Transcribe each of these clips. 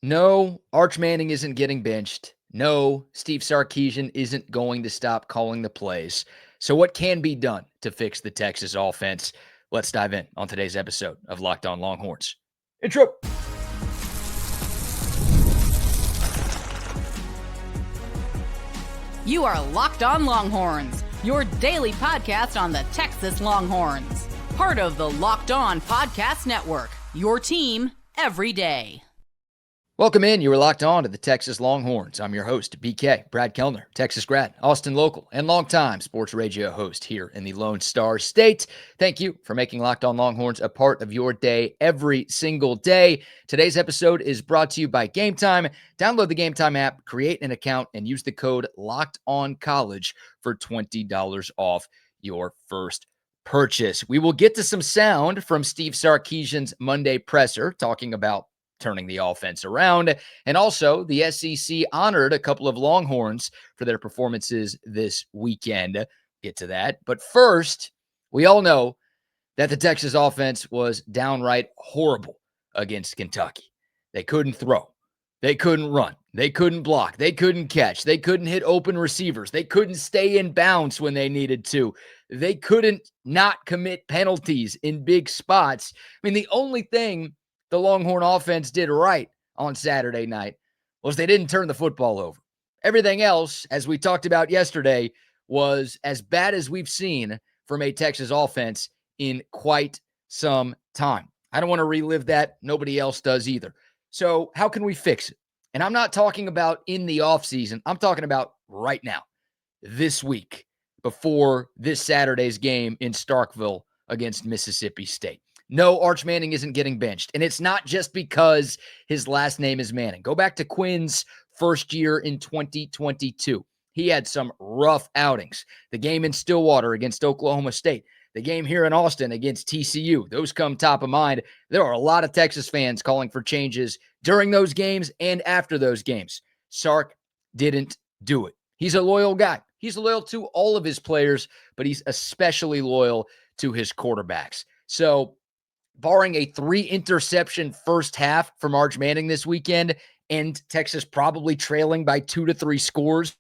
No, Arch Manning isn't getting benched. No, Steve Sarkisian isn't going to stop calling the plays. So, what can be done to fix the Texas offense? Let's dive in on today's episode of Locked On Longhorns. Intro. You are Locked On Longhorns, your daily podcast on the Texas Longhorns. Part of the Locked On Podcast Network, your team every day. Welcome in. You are locked on to the Texas Longhorns. I'm your host, BK, Brad Kellner, Texas grad, Austin local, and longtime sports radio host here in the Lone Star State. Thank you for making Locked On Longhorns a part of your day every single day. Today's episode is brought to you by Game Time. Download the Game Time app, create an account, and use the code LOCKEDONCollege for $20 off your first purchase. We will get to some sound from Steve Sarkisian's Monday presser talking about turning the offense around. And also, the SEC honored a couple of Longhorns for their performances this weekend. Get to that. But first, we all know that the Texas offense was downright horrible against Kentucky. They couldn't throw. They couldn't run. They couldn't block. They couldn't catch. They couldn't hit open receivers. They couldn't stay in bounds when they needed to. They couldn't not commit penalties in big spots. I mean, the only thing the Longhorn offense did right on Saturday night was they didn't turn the football over. Everything else, as we talked about yesterday, was as bad as we've seen from a Texas offense in quite some time. I don't want to relive that. Nobody else does either. So how can we fix it? And I'm not talking about in the offseason. I'm talking about right now, this week, before this Saturday's game in Starkville against Mississippi State. No, Arch Manning isn't getting benched. And it's not just because his last name is Manning. Go back to Quinn's first year in 2022. He had some rough outings. The game in Stillwater against Oklahoma State. The game here in Austin against TCU. Those come top of mind. There are a lot of Texas fans calling for changes during those games and after those games. Sark didn't do it. He's a loyal guy. He's loyal to all of his players, but he's especially loyal to his quarterbacks. So, barring a 3-interception first half from Arch Manning this weekend and Texas probably trailing by 2 to 3 scores,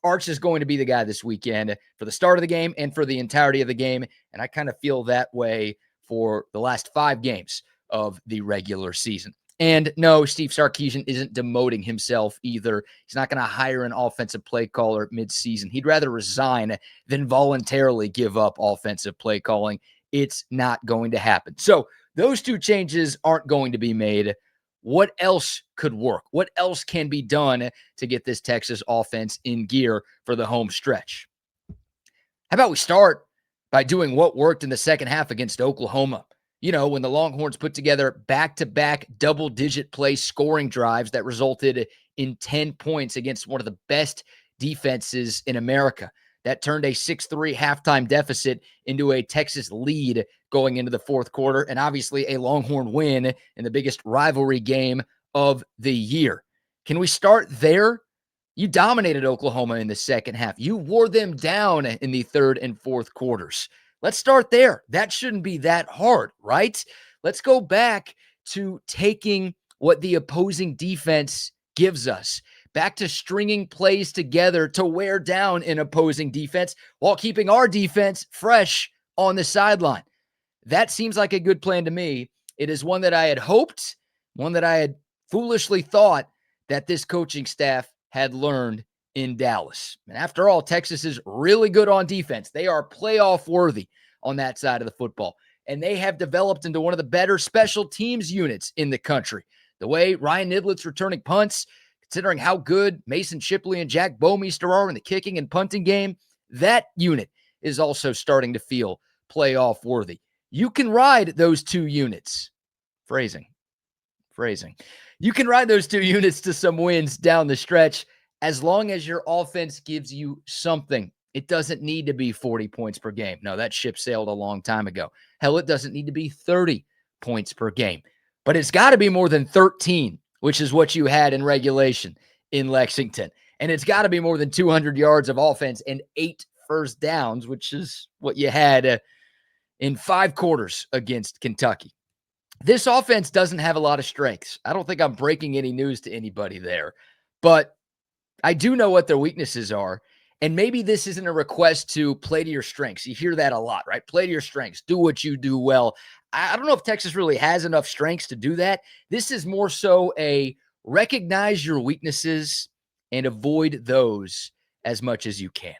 Arch is going to be the guy this weekend for the start of the game and for the entirety of the game. And I kind of feel that way for the last 5 games of the regular season. And no, Steve Sarkisian isn't demoting himself either. He's not going to hire an offensive play caller mid-season. He'd rather resign than voluntarily give up offensive play calling. It's not going to happen. So those 2 changes aren't going to be made. What else could work? What else can be done to get this Texas offense in gear for the home stretch? How about we start by doing what worked in the second half against Oklahoma? You know, when the Longhorns put together back-to-back double-digit play scoring drives that resulted in 10 points against one of the best defenses in America. That turned a 6-3 halftime deficit into a Texas lead going into the fourth quarter, and obviously a Longhorn win in the biggest rivalry game of the year. Can we start there? You dominated Oklahoma in the second half. You wore them down in the third and fourth quarters. Let's start there. That shouldn't be that hard, right? Let's go back to taking what the opposing defense gives us, back to stringing plays together to wear down an opposing defense while keeping our defense fresh on the sideline. That seems like a good plan to me. It is one that I had hoped, one that I had foolishly thought that this coaching staff had learned in Dallas. And after all, Texas is really good on defense. They are playoff worthy on that side of the football. And they have developed into one of the better special teams units in the country. The way Ryan Niblett's returning punts, considering how good Mason Shipley and Jack Bomeister are in the kicking and punting game, that unit is also starting to feel playoff worthy. You can ride those 2 units. Phrasing. You can ride those 2 units to some wins down the stretch as long as your offense gives you something. It doesn't need to be 40 points per game. No, that ship sailed a long time ago. Hell, it doesn't need to be 30 points per game. But it's got to be more than 13, which is what you had in regulation in Lexington. And it's got to be more than 200 yards of offense and 8 first downs, which is what you had in 5 quarters against Kentucky. This offense doesn't have a lot of strengths. I don't think I'm breaking any news to anybody there, but I do know what their weaknesses are. And maybe this isn't a request to play to your strengths. You hear that a lot, right? Play to your strengths. Do what you do well. I don't know if Texas really has enough strengths to do that. This is more so a recognize your weaknesses and avoid those as much as you can.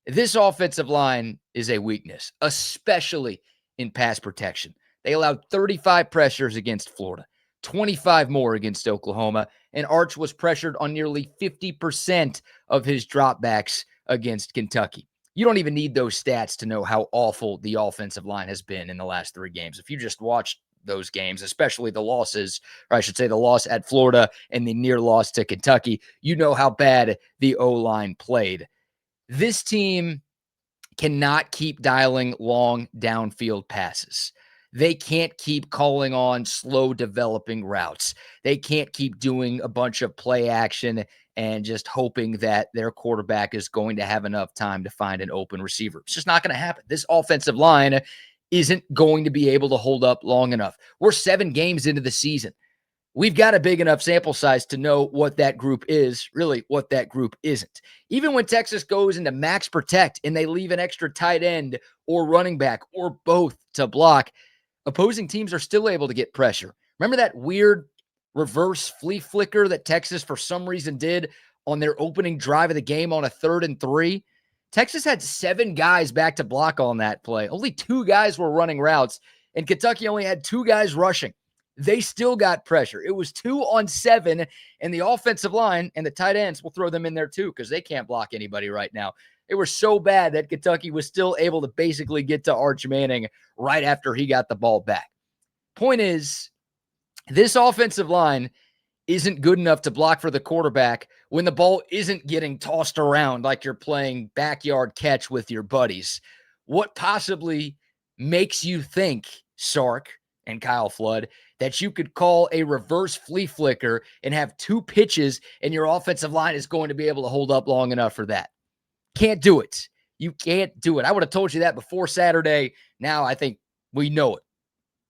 This offensive line is a weakness, especially in pass protection. They allowed 35 pressures against Florida, 25 more against Oklahoma, and Arch was pressured on nearly 50% of his dropbacks against Kentucky. You don't even need those stats to know how awful the offensive line has been in the last 3 games. If you just watched those games, especially the losses, or I should say the loss at Florida and the near loss to Kentucky, you know how bad the O-line played. This team cannot keep dialing long downfield passes. They can't keep calling on slow developing routes. They can't keep doing a bunch of play action and just hoping that their quarterback is going to have enough time to find an open receiver. It's just not going to happen. This offensive line isn't going to be able to hold up long enough. We're 7 games into the season. We've got a big enough sample size to know what that group is, really what that group isn't. Even when Texas goes into max protect and they leave an extra tight end or running back or both to block, opposing teams are still able to get pressure. Remember that weird reverse flea flicker that Texas for some reason did on their opening drive of the game on a 3rd and 3? Texas had 7 guys back to block on that play. Only 2 guys were running routes, and Kentucky only had 2 guys rushing. They still got pressure. It was 2 on 7, and the offensive line and the tight ends will throw them in there too because they can't block anybody right now. They were so bad that Kentucky was still able to basically get to Arch Manning right after he got the ball back. Point is, this offensive line isn't good enough to block for the quarterback when the ball isn't getting tossed around like you're playing backyard catch with your buddies. What possibly makes you think, Sark and Kyle Flood, that you could call a reverse flea flicker and have 2 pitches and your offensive line is going to be able to hold up long enough for that? Can't do it. You can't do it. I would have told you that before Saturday. Now I think we know it.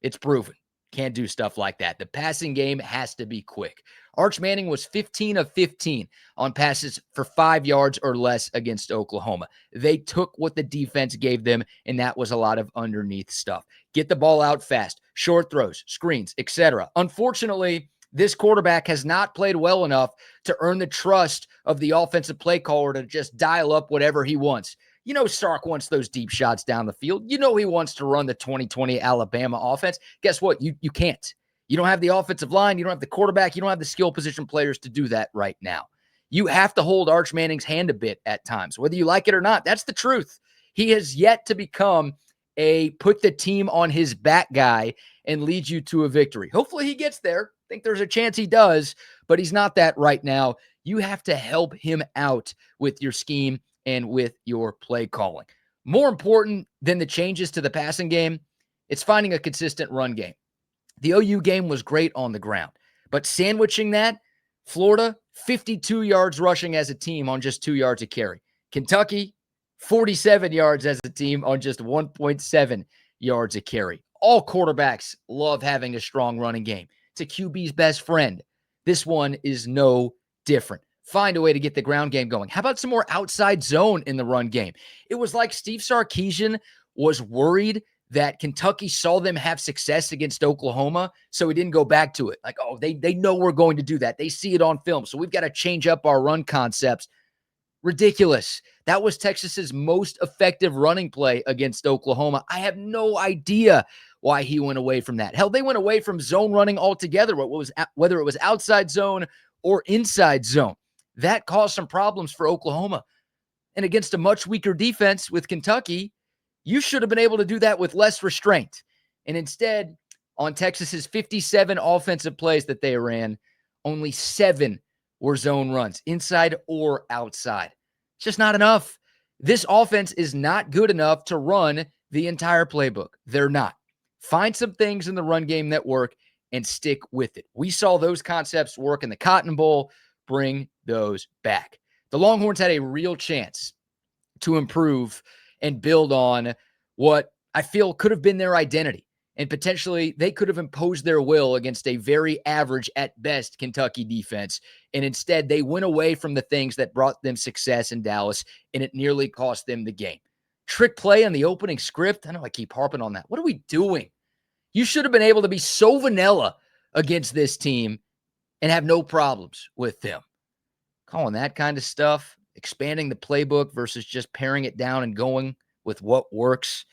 It's proven. Can't do stuff like that. The passing game has to be quick. Arch Manning was 15 of 15 on passes for 5 yards or less against Oklahoma. They took what the defense gave them, and that was a lot of underneath stuff. Get the ball out fast, short throws, screens, etc. Unfortunately, this quarterback has not played well enough to earn the trust of the offensive play caller to just dial up whatever he wants. You know Sark wants those deep shots down the field. You know he wants to run the 2020 Alabama offense. Guess what? You can't. You don't have the offensive line. You don't have the quarterback. You don't have the skill position players to do that right now. You have to hold Arch Manning's hand a bit at times, whether you like it or not. That's the truth. He has yet to become a put the team on his back guy and lead you to a victory. Hopefully he gets there. I think there's a chance he does, but he's not that right now. You have to help him out with your scheme and with your play calling. More important than the changes to the passing game, it's finding a consistent run game. The OU game was great on the ground, but sandwiching that, Florida, 52 yards rushing as a team on just 2 yards a carry. Kentucky, 47 yards as a team on just 1.7 yards a carry. All quarterbacks love having a strong running game. It's a QB's best friend. This one is no different. Find a way to get the ground game going. How about some more outside zone in the run game? It was like Steve Sarkisian was worried that Kentucky saw them have success against Oklahoma, so he didn't go back to it. Like, oh, they know we're going to do that. They see it on film, so we've got to change up our run concepts. Ridiculous. That was Texas's most effective running play against Oklahoma. I have no idea why he went away from that. Hell, they went away from zone running altogether, whether it was outside zone or inside zone. That caused some problems for Oklahoma. And against a much weaker defense with Kentucky, you should have been able to do that with less restraint. And instead, on Texas's 57 offensive plays that they ran, only 7 were zone runs, inside or outside. It's just not enough. This offense is not good enough to run the entire playbook. They're not. Find some things in the run game that work and stick with it. We saw those concepts work in the Cotton Bowl. Bring those back. The Longhorns had a real chance to improve and build on what I feel could have been their identity. and potentially they could have imposed their will against a very average at best Kentucky defense. And instead, they went away from the things that brought them success in Dallas, and it nearly cost them the game. Trick play on the opening script. I know I keep harping on that. What are we doing? You should have been able to be so vanilla against this team and have no problems with them. Calling that kind of stuff, expanding the playbook versus just paring it down and going with what works.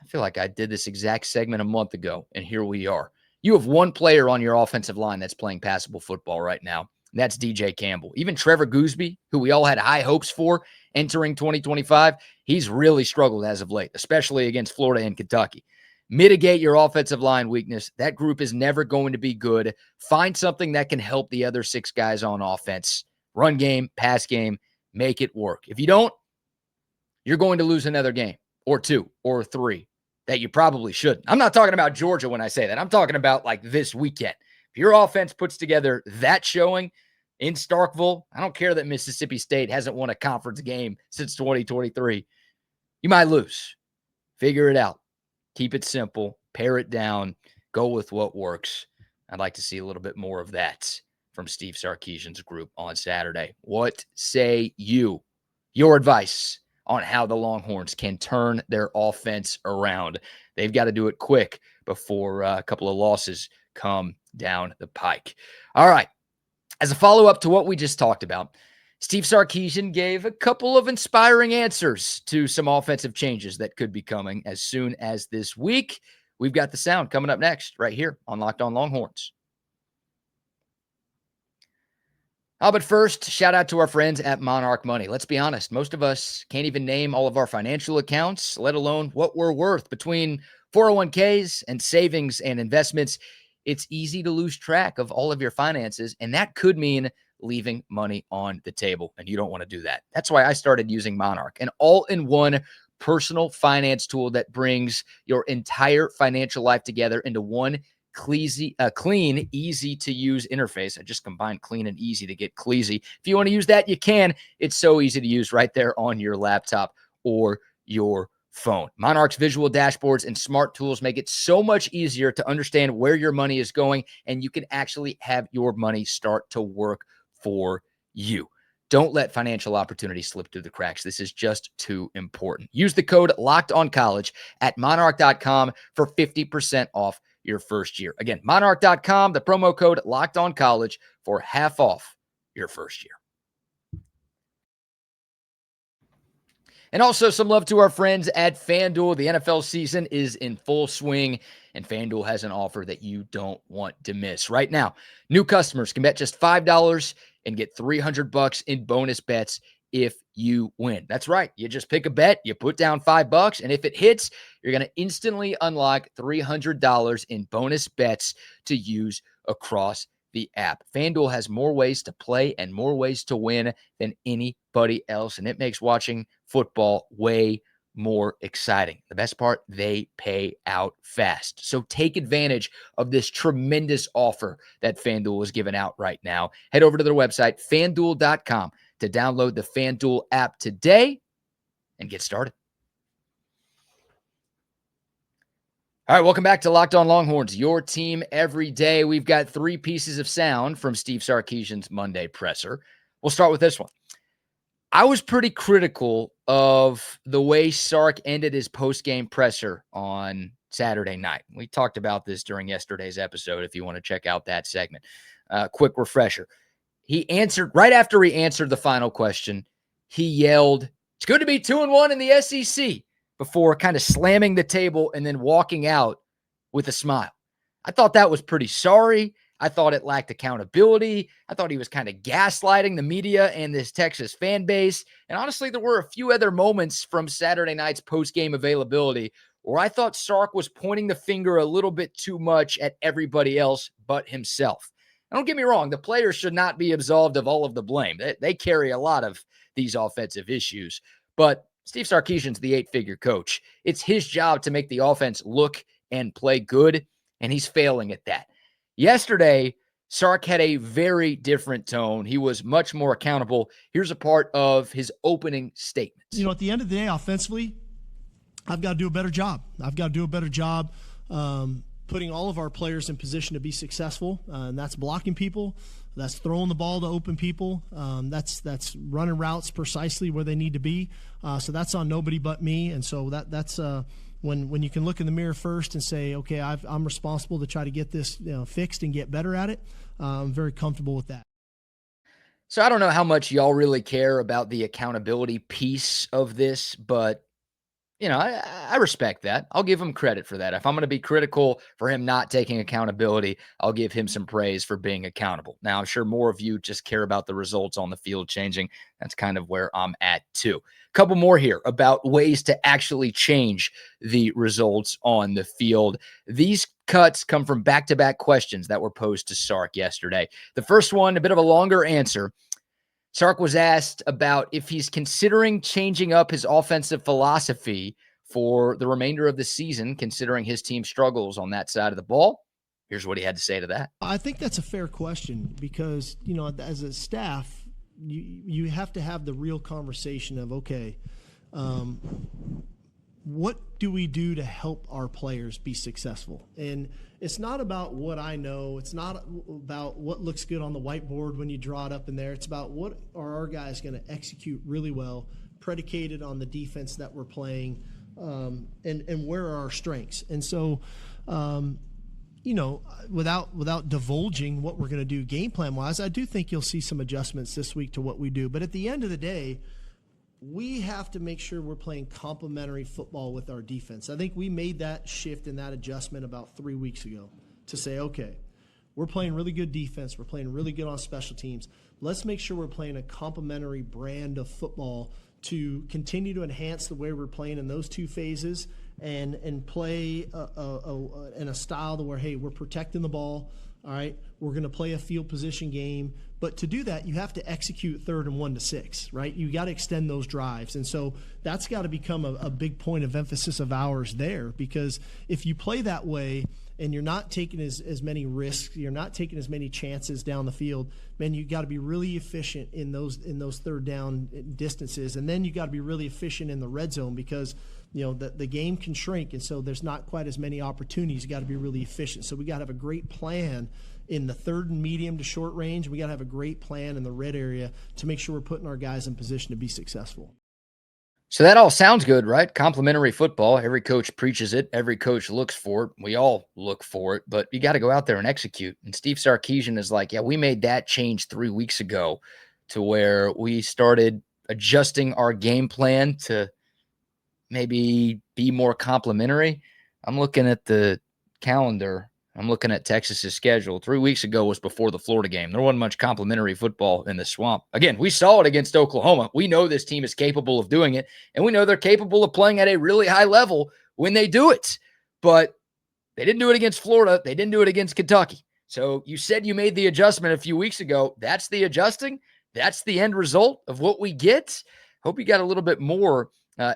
I feel like I did this exact segment a month ago, and here we are. You have one player on your offensive line that's playing passable football right now, and that's DJ Campbell. Even Trevor Gooseby, who we all had high hopes for entering 2025, he's really struggled as of late, especially against Florida and Kentucky. Mitigate your offensive line weakness. That group is never going to be good. Find something that can help the other 6 guys on offense. Run game, pass game, make it work. If you don't, you're going to lose another game or 2 or 3 that you probably shouldn't. I'm not talking about Georgia when I say that. I'm talking about like this weekend. If your offense puts together that showing in Starkville, I don't care that Mississippi State hasn't won a conference game since 2023. You might lose. Figure it out. Keep it simple. Pare it down. Go with what works. I'd like to see a little bit more of that from Steve Sarkisian's group on Saturday. What say you? Your advice on how the Longhorns can turn their offense around. They've got to do it quick before a couple of losses come down the pike. All right. As a follow-up to what we just talked about, Steve Sarkisian gave a couple of inspiring answers to some offensive changes that could be coming as soon as this week. We've got the sound coming up next right here on Locked On Longhorns. But first, shout out to our friends at Monarch Money. Let's be honest, most of us can't even name all of our financial accounts, let alone what we're worth. Between 401ks and savings and investments, it's easy to lose track of all of your finances, and that could mean leaving money on the table, and you don't want to do that. That's why I started using Monarch, an all-in-one personal finance tool that brings your entire financial life together into one clean, easy-to-use interface. I just combined clean and easy to get Cleasy. If you want to use that, you can. It's so easy to use right there on your laptop or your phone. Monarch's visual dashboards and smart tools make it so much easier to understand where your money is going, and you can actually have your money start to work for you. Don't let financial opportunities slip through the cracks. This is just too important. Use the code LOCKEDONCollege at monarch.com for 50% off your first year. Again, monarch.com, the promo code LOCKEDONCollege for half off your first year. And also some love to our friends at FanDuel. The NFL season is in full swing, and FanDuel has an offer that you don't want to miss. Right now, new customers can bet just $5 and get $300 in bonus bets if you win. That's right. You just pick a bet, you put down $5, and if it hits, you're going to instantly unlock $300 in bonus bets to use across the app. FanDuel has more ways to play and more ways to win than anybody else, and it makes watching football way more exciting. The best part, they pay out fast. So take advantage of this tremendous offer that FanDuel is giving out right now. Head over to their website, FanDuel.com, to download the FanDuel app today and get started. All right, welcome back to Locked On Longhorns, your team every day. We've got 3 pieces of sound from Steve Sarkisian's Monday presser. We'll start with this one. I was pretty critical of the way Sark ended his post-game presser on Saturday night. We talked about this during yesterday's episode if you want to check out that segment. Quick refresher. He answered, right after he answered the final question, he yelled, "It's good to be 2-1 in the SEC," before kind of slamming the table and then walking out with a smile. I thought that was pretty sorry. I thought it lacked accountability. I thought he was kind of gaslighting the media and this Texas fan base. And honestly, there were a few other moments from Saturday night's post-game availability where I thought Sark was pointing the finger a little bit too much at everybody else but himself. And don't get me wrong, the players should not be absolved of all of the blame. They carry a lot of these offensive issues. But Steve Sarkisian's the 8-figure coach. It's his job to make the offense look and play good, and he's failing at that. Yesterday, Sark had a very different tone. He was much more accountable. Here's a part of his opening statements. At the end of the day, offensively, I've got to do a better job. I've got to do a better job putting all of our players in position to be successful, and that's blocking people, that's throwing the ball to open people, that's running routes precisely where they need to be. So that's on nobody but me, and so that's when you can look in the mirror first and say, okay, I'm responsible to try to get this fixed and get better at it. I'm very comfortable with that. So I don't know how much y'all really care about the accountability piece of this, but I respect that. I'll give him credit for that. If I'm going to be critical for him not taking accountability, I'll give him some praise for being accountable. Now, I'm sure more of you just care about the results on the field changing. That's kind of where I'm at too. A couple more here about ways to actually change the results on the field. These cuts come from back-to-back questions that were posed to Sark yesterday. The first one, a bit of a longer answer. Sark was asked about if he's considering changing up his offensive philosophy for the remainder of the season, considering his team struggles on that side of the ball. Here's what he had to say to that. I think that's a fair question because, as a staff, you have to have the real conversation of, okay, what do we do to help our players be successful? And it's not about what I know. It's not about what looks good on the whiteboard when you draw it up in there. It's about what are our guys going to execute really well, predicated on the defense that we're playing, and where are our strengths. And so, without divulging what we're going to do game plan wise, I do think you'll see some adjustments this week to what we do. But at the end of the day, we have to make sure we're playing complementary football with our defense. I think we made that shift and that adjustment about 3 weeks ago to say, okay, we're playing really good defense. We're playing really good on special teams. Let's make sure we're playing a complementary brand of football to continue to enhance the way we're playing in those two phases and play in a style to where, hey, we're protecting the ball. All right, we're going to play a field position game. But to do that, you have to execute 3rd and 1 to 6, right? You got to extend those drives. And so that's got to become a big point of emphasis of ours there, because if you play that way and you're not taking as many risks, you're not taking as many chances down the field, man, you got to be really efficient in those 3rd down distances. And then you got to be really efficient in the red zone because the game can shrink, and so there's not quite as many opportunities. You got to be really efficient. So we got to have a great plan in the 3rd and medium to short range. We got to have a great plan in the red area to make sure we're putting our guys in position to be successful. So that all sounds good, right? Complementary football. Every coach preaches it. Every coach looks for it. We all look for it, but you got to go out there and execute. And Steve Sarkisian is like, yeah, we made that change 3 weeks ago to where we started adjusting our game plan to maybe be more complimentary. I'm looking at the calendar. I'm looking at Texas's schedule. 3 weeks ago was before the Florida game. There wasn't much complimentary football in the swamp. Again, we saw it against Oklahoma. We know this team is capable of doing it, and we know they're capable of playing at a really high level when they do it. But they didn't do it against Florida. They didn't do it against Kentucky. So you said you made the adjustment a few weeks ago. That's the adjusting. That's the end result of what we get. Hope you got a little bit more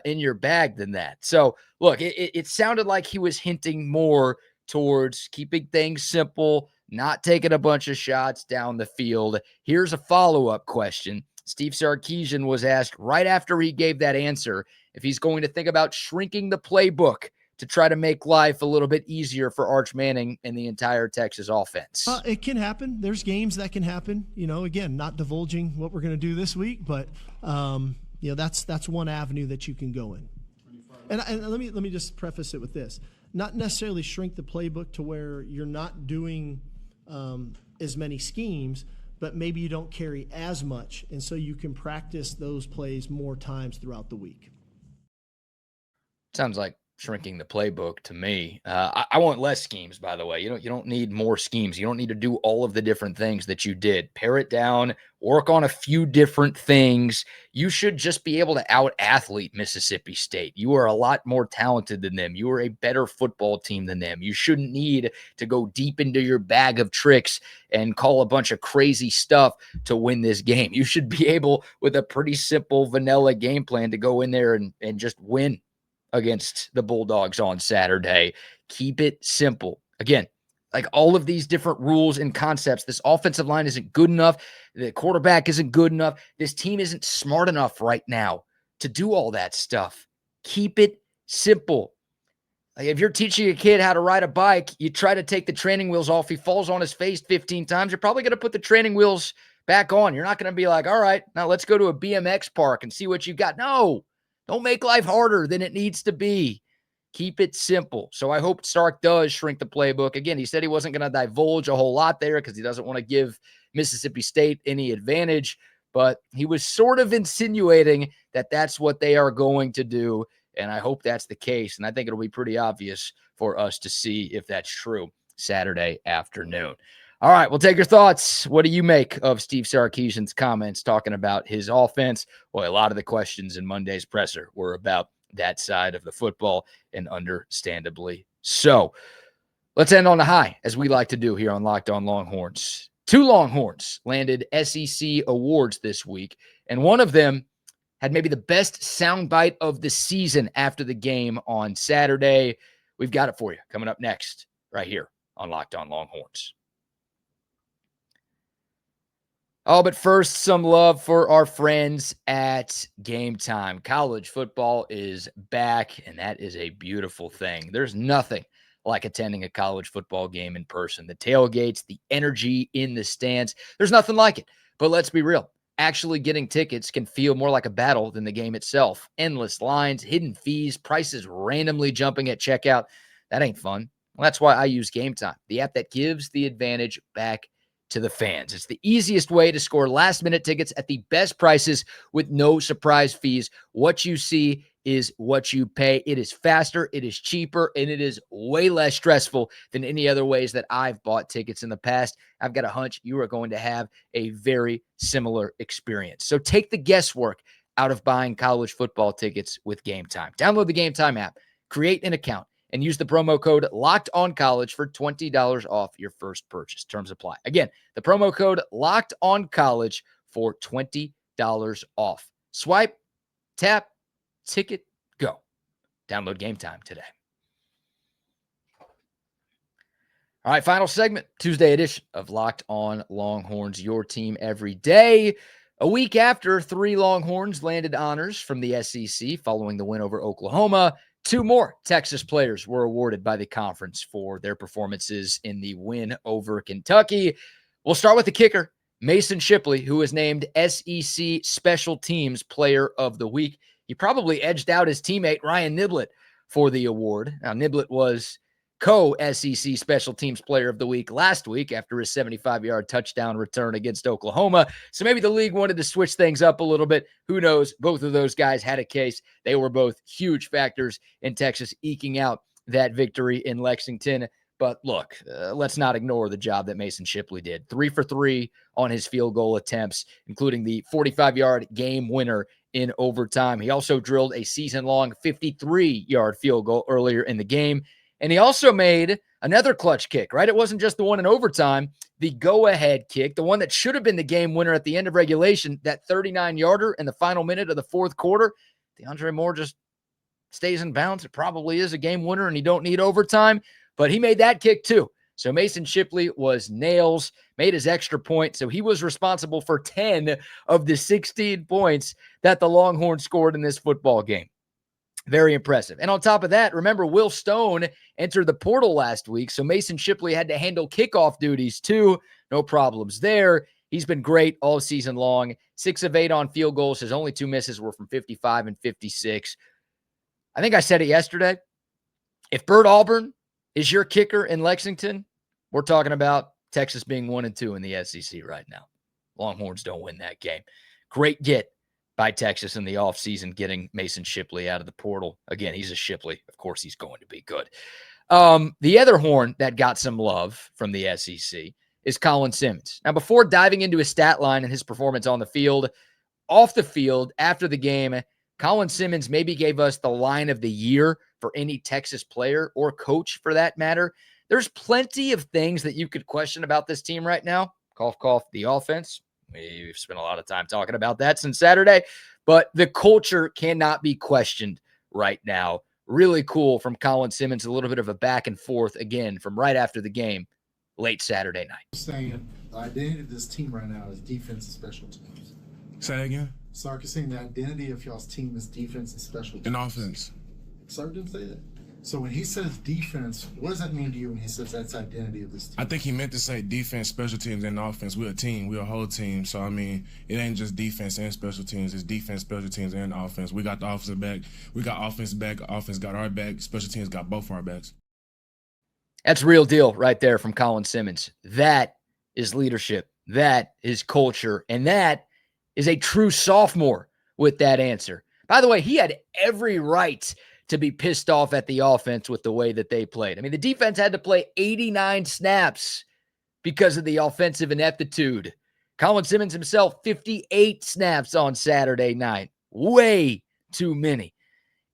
in your bag than that. So, look, it sounded like he was hinting more towards keeping things simple, not taking a bunch of shots down the field. Here's a follow-up question. Steve Sarkisian was asked right after he gave that answer if he's going to think about shrinking the playbook to try to make life a little bit easier for Arch Manning and the entire Texas offense. It can happen. There's games that can happen. Again, not divulging what we're going to do this week, but that's one avenue that you can go in. And let me just preface it with this. Not necessarily shrink the playbook to where you're not doing as many schemes, but maybe you don't carry as much, and so you can practice those plays more times throughout the week. Sounds like shrinking the playbook to me. I want less schemes, by the way. You don't need more schemes. You don't need to do all of the different things that you did. Pare it down, work on a few different things. You should just be able to out-athlete Mississippi State. You are a lot more talented than them. You are a better football team than them. You shouldn't need to go deep into your bag of tricks and call a bunch of crazy stuff to win this game. You should be able, with a pretty simple vanilla game plan, to go in there and just win against the Bulldogs on Saturday. Keep it simple. Again, like all of these different rules and concepts, this offensive line isn't good enough. The quarterback isn't good enough. This team isn't smart enough right now to do all that stuff. Keep it simple. Like if you're teaching a kid how to ride a bike, you try to take the training wheels off. He falls on his face 15 times. You're probably going to put the training wheels back on. You're not going to be like, all right, now let's go to a BMX park and see what you got. No, don't make life harder than it needs to be. Keep it simple. So I hope Sark does shrink the playbook. Again, he said he wasn't going to divulge a whole lot there because he doesn't want to give Mississippi State any advantage, but he was sort of insinuating that that's what they are going to do. And I hope that's the case. And I think it'll be pretty obvious for us to see if that's true Saturday afternoon. All right, we'll take your thoughts. What do you make of Steve Sarkisian's comments talking about his offense? Well, a lot of the questions in Monday's presser were about that side of the football, and understandably so. Let's end on a high, as we like to do here on Locked On Longhorns. 2 Longhorns landed SEC awards this week, and one of them had maybe the best soundbite of the season after the game on Saturday. We've got it for you coming up next right here on Locked On Longhorns. Oh, but first, some love for our friends at Game Time. College football is back, and that is a beautiful thing. There's nothing like attending a college football game in person. The tailgates, the energy in the stands, there's nothing like it. But let's be real. Actually getting tickets can feel more like a battle than the game itself. Endless lines, hidden fees, prices randomly jumping at checkout. That ain't fun. Well, that's why I use Game Time, the app that gives the advantage back to the fans. It's the easiest way to score last-minute tickets at the best prices with no surprise fees. What you see is what you pay. It is faster, it is cheaper, and it is way less stressful than any other ways that I've bought tickets in the past. I've got a hunch you are going to have a very similar experience. So take the guesswork out of buying college football tickets with Game Time. Download the Game Time app, create an account, and use the promo code LOCKEDONCollege for $20 off your first purchase. Terms apply. Again, the promo code LOCKEDONCollege for $20 off. Swipe, tap, ticket, go. Download Game Time today. All right, final segment, Tuesday edition of Locked On Longhorns, your team every day. A week after 3 Longhorns landed honors from the SEC following the win over Oklahoma, 2 more Texas players were awarded by the conference for their performances in the win over Kentucky. We'll start with the kicker, Mason Shipley, who was named SEC Special Teams Player of the Week. He probably edged out his teammate Ryan Niblett for the award. Now, Niblett was co-SEC Special Teams Player of the Week last week after his 75-yard touchdown return against Oklahoma. So maybe the league wanted to switch things up a little bit. Who knows? Both of those guys had a case. They were both huge factors in Texas eking out that victory in Lexington. But look, let's not ignore the job that Mason Shipley did. 3 for 3 on his field goal attempts, including the 45-yard game winner in overtime. He also drilled a season-long 53-yard field goal earlier in the game. And he also made another clutch kick, right? It wasn't just the one in overtime, the go-ahead kick, the one that should have been the game winner at the end of regulation, that 39-yarder in the final minute of the fourth quarter. DeAndre Moore just stays in bounds. It probably is a game winner, and you don't need overtime. But he made that kick too. So Mason Shipley was nails, made his extra point. So he was responsible for 10 of the 16 points that the Longhorns scored in this football game. Very impressive. And on top of that, remember, Will Stone entered the portal last week, so Mason Shipley had to handle kickoff duties too. No problems there. He's been great all season long. 6 of 8 on field goals. His only 2 misses were from 55 and 56. I think I said it yesterday. If Bert Auburn is your kicker in Lexington, we're talking about Texas being 1-2 in the SEC right now. Longhorns don't win that game. Great get by Texas in the offseason, getting Mason Shipley out of the portal. Again, he's a Shipley. Of course, he's going to be good. The other horn that got some love from the SEC is Colin Simmons. Now, before diving into his stat line and his performance on the field, off the field, after the game, Colin Simmons maybe gave us the line of the year for any Texas player or coach for that matter. There's plenty of things that you could question about this team right now. Cough, cough, the offense. We've spent a lot of time talking about that since Saturday, but the culture cannot be questioned right now. Really cool from Colin Simmons, a little bit of a back and forth again from right after the game, late Saturday night. Saying the identity of this team right now is defense and special teams. Say that again? Sark is saying the identity of y'all's team is defense and special teams. In offense. Sark didn't say that. So when he says defense, what does that mean to you when he says that's the identity of this team? I think he meant to say defense, special teams, and offense. We're a team. We're a whole team. So, I mean, it ain't just defense and special teams. It's defense, special teams, and offense. We got the offense back. We got offense back. Offense got our back. Special teams got both our backs. That's real deal right there from Colin Simmons. That is leadership. That is culture. And that is a true sophomore with that answer. By the way, he had every right to be pissed off at the offense with the way that they played. I mean, the defense had to play 89 snaps because of the offensive ineptitude. Colin Simmons himself, 58 snaps on Saturday night. Way too many.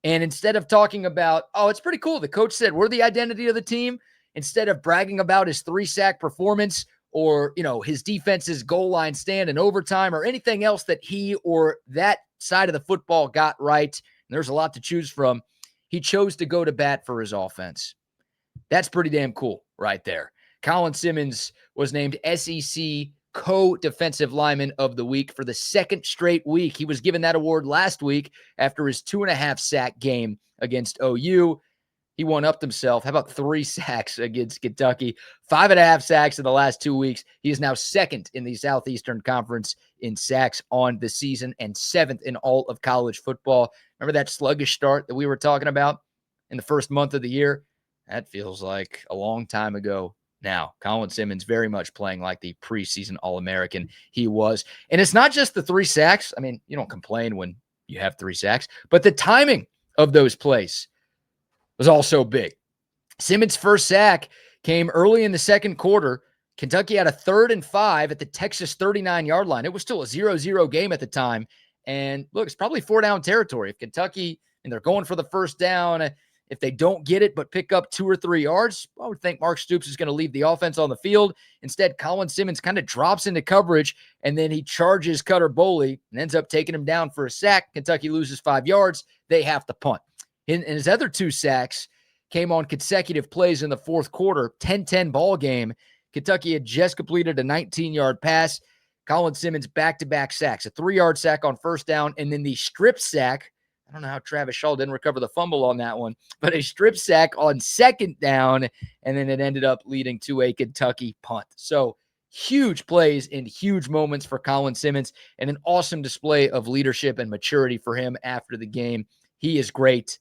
And instead of talking about, oh, it's pretty cool, the coach said we're the identity of the team, instead of bragging about his 3-sack performance or, his defense's goal line stand in overtime or anything else that he or that side of the football got right, and there's a lot to choose from, he chose to go to bat for his offense. That's pretty damn cool right there. Colin Simmons was named SEC Co-Defensive Lineman of the Week for the second straight week. He was given that award last week after his 2.5-sack game against OU. He one-upped himself. How about 3 sacks against Kentucky? 5.5 sacks in the last 2 weeks. He is now second in the Southeastern Conference in sacks on the season and 7th in all of college football. Remember that sluggish start that we were talking about in the first month of the year? That feels like a long time ago now. Colin Simmons very much playing like the preseason All-American he was. And it's not just the 3 sacks. I mean, you don't complain when you have 3 sacks, but the timing of those plays was also big. Simmons' first sack came early in the second quarter. Kentucky had a 3rd and 5 at the Texas 39-yard line. It was still a 0-0 game at the time. And look, it's probably 4-down territory. If Kentucky, and they're going for the first down, if they don't get it but pick up 2 or 3 yards, I would think Mark Stoops is going to leave the offense on the field. Instead, Colin Simmons kind of drops into coverage, and then he charges Cutter Boley and ends up taking him down for a sack. Kentucky loses 5 yards. They have to punt. And his other 2 sacks came on consecutive plays in the fourth quarter, 10-10 ball game. Kentucky had just completed a 19-yard pass. Colin Simmons back-to-back sacks, a 3-yard sack on first down, and then the strip sack. I don't know how Travis Shaw didn't recover the fumble on that one, but a strip sack on second down, and then it ended up leading to a Kentucky punt. So huge plays and huge moments for Colin Simmons, and an awesome display of leadership and maturity for him after the game. He is great.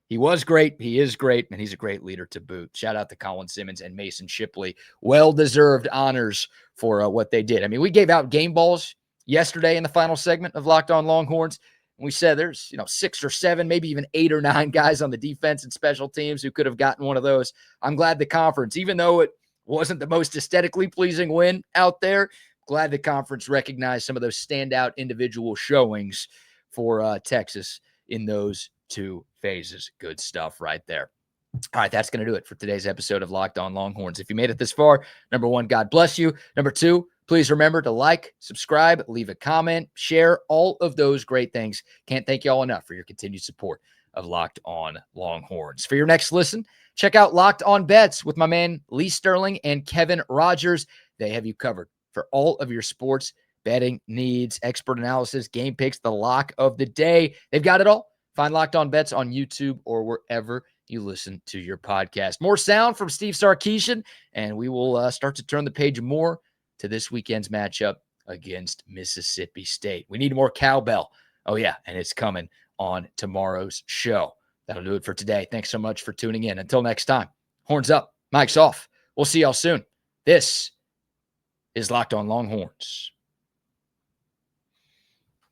He was great. He is great, and he's a great leader to boot. Shout out to Colin Simmons and Mason Shipley. Well-deserved honors for what they did. I mean, we gave out game balls yesterday in the final segment of Locked On Longhorns. And we said there's 6 or 7, maybe even 8 or 9 guys on the defense and special teams who could have gotten one of those. I'm glad the conference, even though it wasn't the most aesthetically pleasing win out there, glad the conference recognized some of those standout individual showings for Texas in those 2 phases. Good stuff right there. All right, that's going to do it for today's episode of Locked On Longhorns. If you made it this far, number 1, God bless you. Number 2, please remember to like, subscribe, leave a comment, share, all of those great things. Can't thank you all enough for your continued support of Locked On Longhorns. For your next listen, check out Locked On Bets with my man Lee Sterling and Kevin Rogers. They have you covered for all of your sports betting needs, expert analysis, game picks, the lock of the day. They've got it all. Find Locked On Bets on YouTube or wherever you listen to your podcast. More sound from Steve Sarkisian, and we will start to turn the page more to this weekend's matchup against Mississippi State. We need more cowbell. Oh, yeah, and it's coming on tomorrow's show. That'll do it for today. Thanks so much for tuning in. Until next time, horns up, mic's off. We'll see y'all soon. This is Locked On Longhorns.